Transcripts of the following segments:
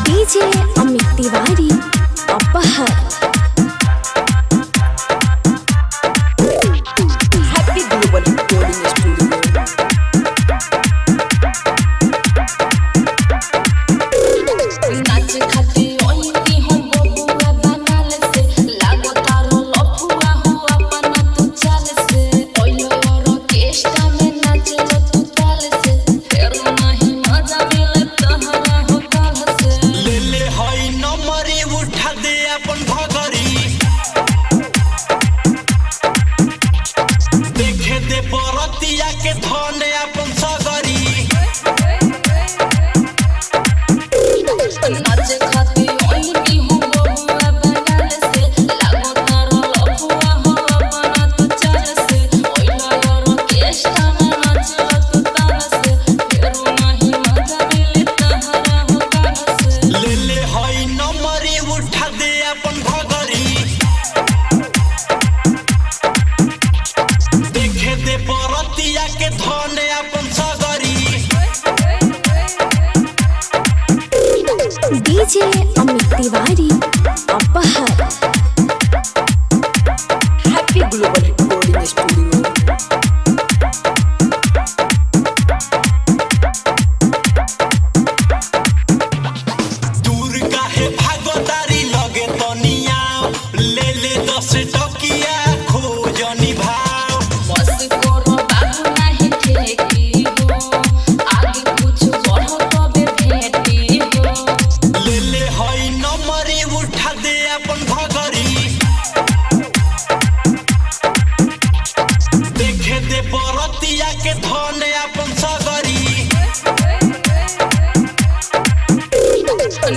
DJ Amit Tiwari अपहर। Happy global recording studio. नाच खाती ओइनी हो बबुआ बनाल से लागो तारो लफुआ हो अपना तू चाल से ओइलो ऑर्केस्ट्रा में नाच लो तू ताल से फेर नहीं मजा मिले तहरा हो काल से ले ले हई नंबरे उठा दे अपन भगरी देखे दे बरतिया के धन अपन सगरी नाच खाती ओइनी हो बबुआ बनाल से लागो तारो लफुआ हो अपना तू चाल से ओइलो ऑर्केस्ट्रा में नाच लो तू ताल से फेर नहीं मजा मिले तहरा हो काल से ले ले हई नंबरे उठा दे अपन भगरी देखे दे बरतिया के धन अपन सगरी डीजे अमित तिवारी अपहर। Happy global recording studio. दूर काहे भागोदारी लगे तनिया ले ले 10 टकिया खोजनी भाव बस करो बाबू नहीं ठेकी हो आगे कुछ बढ़ो तबे भेटी हो ले ले हई नंबरे उठा दे अपन भगरी देखे दे बरतिया के धन अपन सगरी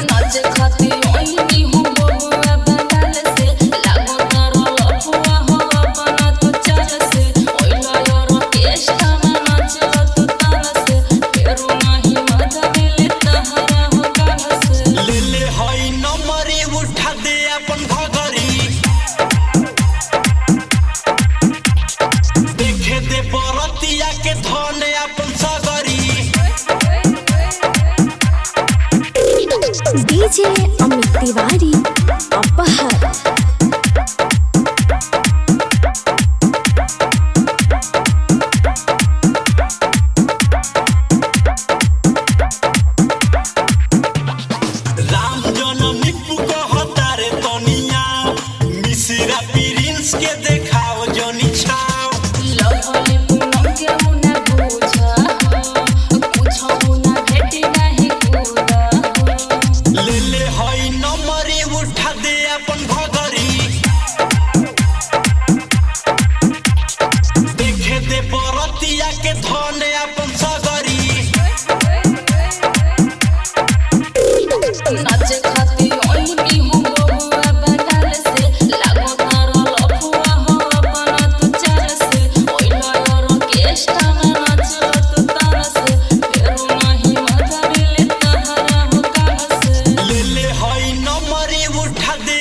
नाच खाती ओइनी हो बबुआ बनाल से लागो तारो लफुआ हो अपना तू चाल से ओइलो ऑर्केस्ट्रा में नाच लो तू ताल से फेर नहीं मजा मिले तहरा हो काल से ले ले हई नंबरे उठा दे अपन भगरी देखे दे बरतिया के धन अपन सगरी डीजे अमित तिवारी अपहर। राम जनम निप्पू कहता रे तनिया मिश्रा प्रिंस के देखाओ जनी छाव लवली पूनम के मुना बुझा हो कुछ मुना भेटी नहीं कूदा हो ले ले हई नंबरे उठा दे अपन भगरी देखे दे बरतिया के धन अपन सगरी नाच खाती ओइनी हो बबुआ बनाल से लागो तारो लफुआ हो अपना तू चाल से ओइलो ऑर्केस्ट्रा में नाच लो तू ताल से फेर नहीं मजा मिले तहरा हो काल से ले ले हई नंबरे उठा दे